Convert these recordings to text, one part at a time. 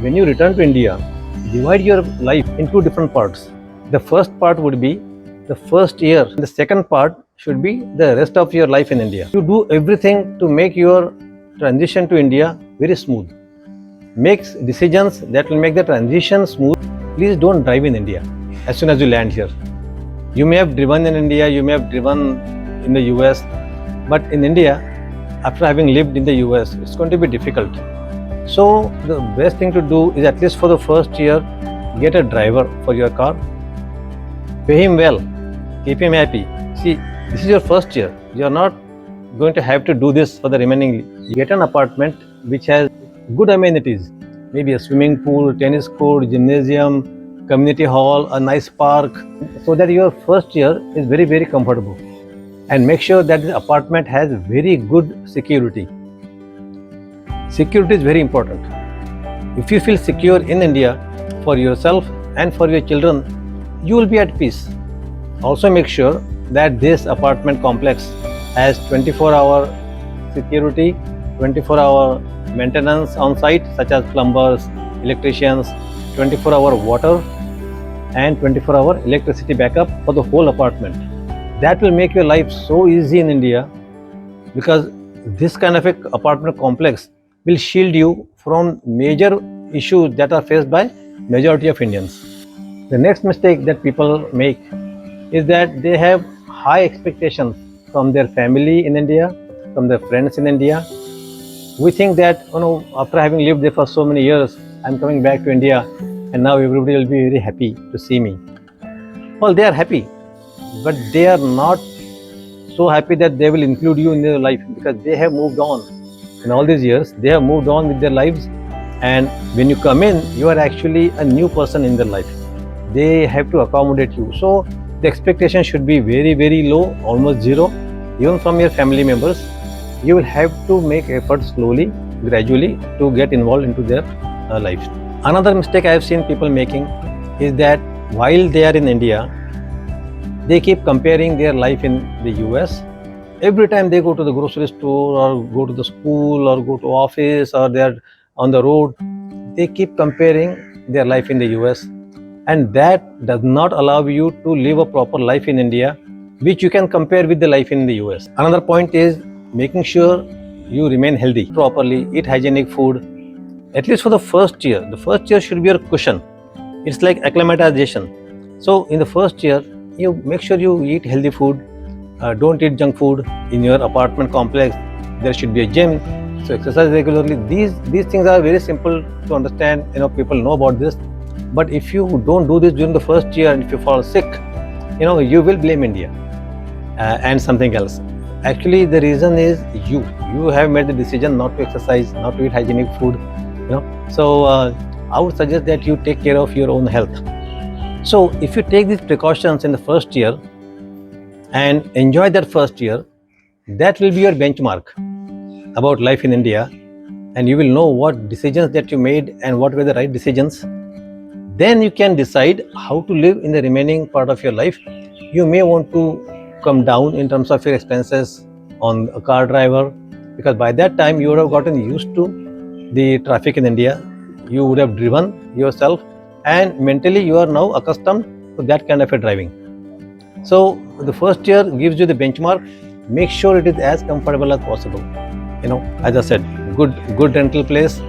When you return to India, divide your life into different parts. The first part would be the first year. The second part should be the rest of your life in India. You do everything to make your transition to India very smooth. Make decisions that will make the transition smooth. Please don't drive in India as soon as you land here. You may have driven in India, you may have driven in the US, but in India, after having lived in the US, it's going to be difficult. So the best thing to do is, at least for the first year, get a driver for your car. Pay him well, keep him happy. See, this is your first year. You are not going to have to do this for the remaining. Get an apartment which has good amenities, maybe a swimming pool, tennis court, gymnasium, community hall, a nice park, so that your first year is very, very comfortable. And make sure that the apartment has very good security. Security is very important. If you feel secure in India for yourself and for your children, you will be at peace. Also make sure that this apartment complex has 24-hour security, 24-hour maintenance on site, such as plumbers, electricians, 24-hour water and 24-hour electricity backup for the whole apartment. That will make your life so easy in India, because this kind of an apartment complex will shield you from major issues that are faced by majority of Indians. The next mistake that people make is that they have high expectations from their family in India, from their friends in India. We think that, after having lived there for so many years, I'm coming back to India and now everybody will be very happy to see me. Well, they are happy, but they are not so happy that they will include you in their life, because they have moved on. In all these years, they have moved on with their lives, and when you come in, you are actually a new person in their life. They have to accommodate you. So the expectation should be very, very low, almost zero, even from your family members. You will have to make efforts slowly, gradually, to get involved into their lives. Another mistake I have seen people making is that while they are in India, they keep comparing their life in the US. Every time they go to the grocery store or go to the school or go to office or they are on the road, they keep comparing their life in the US. And that does not allow you to live a proper life in India, which you can compare with the life in the US. Another point is making sure you remain healthy properly, eat hygienic food, at least for the first year. The first year should be your cushion. It's like acclimatization. So in the first year, you make sure you eat healthy food. Don't eat junk food. In your apartment complex, there should be a gym, so exercise regularly. These things are very simple to understand. People know about this. But if you don't do this during the first year, and if you fall sick, you will blame India and something else. Actually, the reason is you have made the decision not to exercise, not to eat hygienic food. So I would suggest that you take care of your own health. So if you take these precautions in the first year and enjoy that first year, that will be your benchmark about life in India, and you will know what decisions that you made and what were the right decisions. Then you can decide how to live in the remaining part of your life. You may want to come down in terms of your expenses on a car driver, because by that time you would have gotten used to the traffic in India. You would have driven yourself, and mentally you are now accustomed to that kind of a driving. So the first year gives you the benchmark. Make sure it is as comfortable as possible. As I said, good rental place,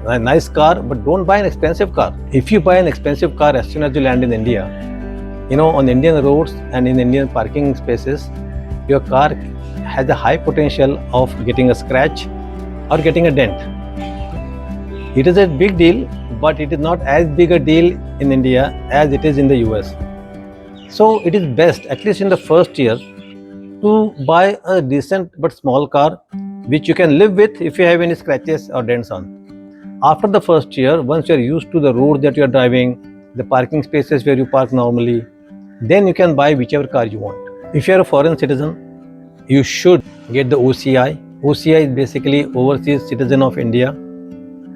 a nice car, but don't buy an expensive car. If you buy an expensive car as soon as you land in India, on Indian roads and in Indian parking spaces, your car has a high potential of getting a scratch or getting a dent. It is a big deal, but it is not as big a deal in India as it is in the US. So it is best, at least in the first year, to buy a decent but small car which you can live with if you have any scratches or dents on. After the first year, once you are used to the road that you are driving, the parking spaces where you park normally, then you can buy whichever car you want. If you are a foreign citizen, you should get the OCI. OCI is basically Overseas Citizen of India,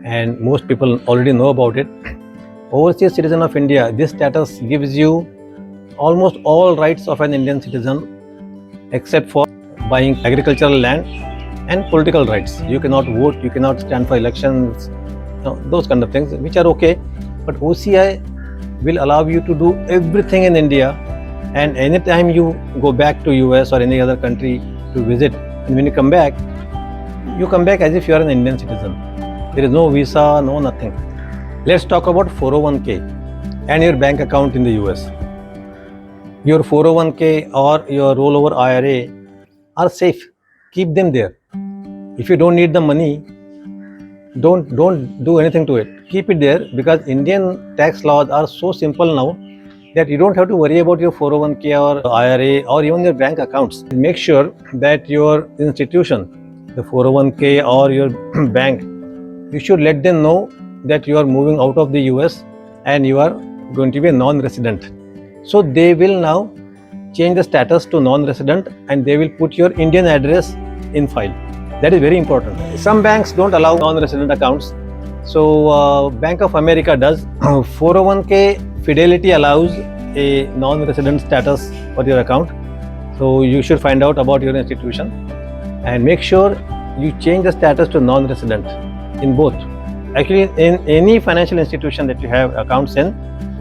and most people already know about it. Overseas Citizen of India, this status gives you almost all rights of an Indian citizen, except for buying agricultural land and political rights. You cannot vote, you cannot stand for elections, those kind of things which are okay. But OCI will allow you to do everything in India, and anytime you go back to US or any other country to visit, and when you come back as if you are an Indian citizen. There is no visa, no nothing. Let's talk about 401k and your bank account in the US. Your 401k or your rollover IRA are safe. Keep them there. If you don't need the money, don't do anything to it. Keep it there, because Indian tax laws are so simple now that you don't have to worry about your 401k or IRA or even your bank accounts. Make sure that your institution, the 401k or your bank, you should let them know that you are moving out of the US and you are going to be a non-resident. So they will now change the status to non-resident and they will put your Indian address in file. That is very important. Some banks don't allow non-resident accounts. So Bank of America does. 401k Fidelity allows a non-resident status for your account. So you should find out about your institution and make sure you change the status to non-resident in both. Actually, in any financial institution that you have accounts in,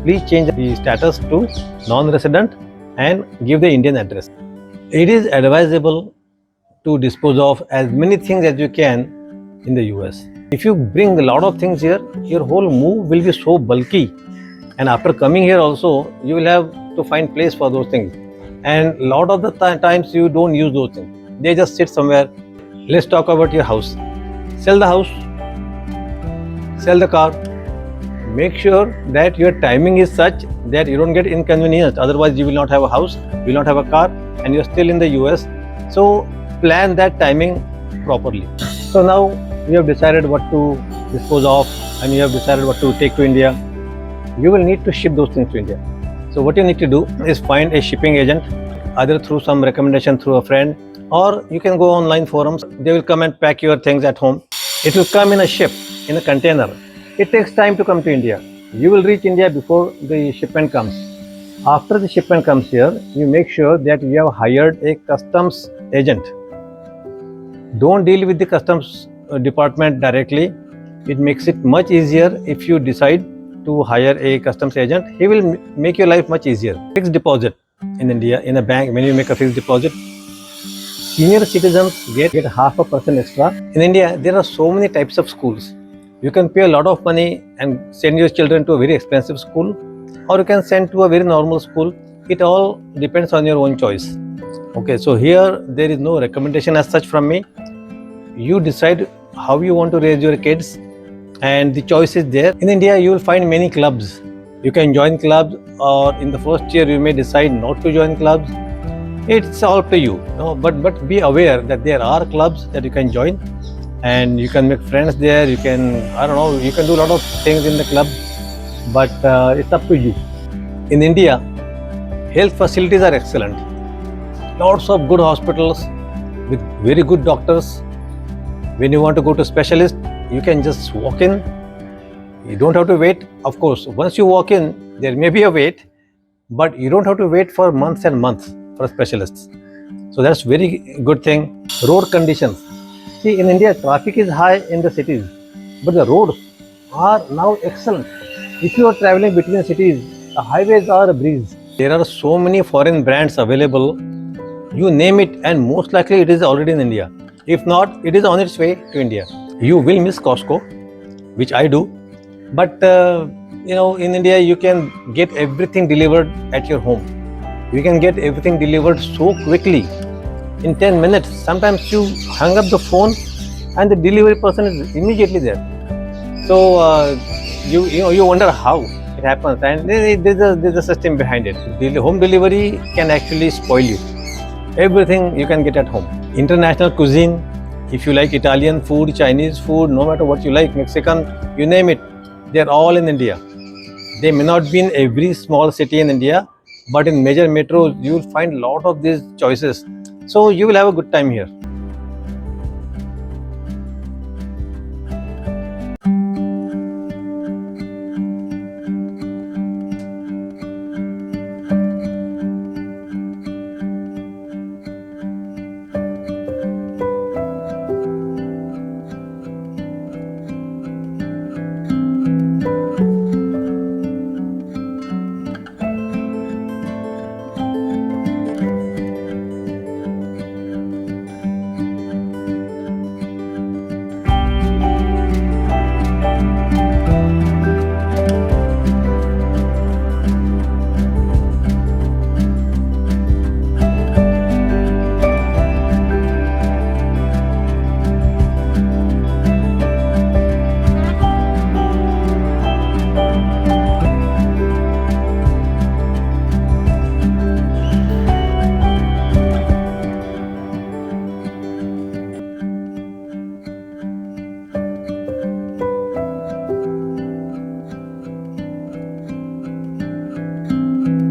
please change the status to non-resident and give the Indian address. It is advisable to dispose of as many things as you can in the US. If you bring a lot of things here, your whole move will be so bulky, and after coming here also you will have to find place for those things, and a lot of the times you don't use those things. They just sit somewhere. Let's talk about your house. Sell the house, sell the car. Make sure that your timing is such that you don't get inconvenienced. Otherwise you will not have a house, you will not have a car, and you're still in the US. So plan that timing properly. So now you have decided what to dispose of and you have decided what to take to India. You will need to ship those things to India. So what you need to do is find a shipping agent, either through some recommendation through a friend, or you can go online forums. They will come and pack your things at home. It will come in a ship, in a container. It takes time to come to India. You will reach India before the shipment comes. After the shipment comes here, you make sure that you have hired a customs agent. Don't deal with the customs department directly. It makes it much easier if you decide to hire a customs agent. He will make your life much easier. Fixed deposit in India, in a bank, when you make a fixed deposit, senior citizens get 0.5% extra. In India, there are so many types of schools. You can pay a lot of money and send your children to a very expensive school, or you can send to a very normal school. It all depends on your own choice. Okay, so here there is no recommendation as such from me. You decide how you want to raise your kids, and the choice is there. In India, you will find many clubs. You can join clubs, or in the first year you may decide not to join clubs. It's all up to you. But be aware that there are clubs that you can join, and you can make friends there. You can, you can do a lot of things in the club, but it's up to you. In India, health facilities are excellent. Lots of good hospitals with very good doctors. When you want to go to specialist, you can just walk in. You don't have to wait. Of course, once you walk in, there may be a wait, but you don't have to wait for months and months for specialists. So that's very good thing. Road conditions. See, in India, traffic is high in the cities, but the roads are now excellent. If you are traveling between cities, the highways are a breeze. There are so many foreign brands available. You name it, and most likely it is already in India. If not, it is on its way to India. You will miss Costco, which I do, but in India you can get everything delivered at your home. You can get everything delivered so quickly, in 10 minutes. Sometimes you hang up the phone and the delivery person is immediately there. So you wonder how it happens, and there's a system behind it. The home delivery can actually spoil you. Everything you can get at home. International cuisine, if you like Italian food, Chinese food, no matter what you like, Mexican, you name it, they're all in India. They may not be in every small city in India, but in major metros, you will find a lot of these choices. So you will have a good time here.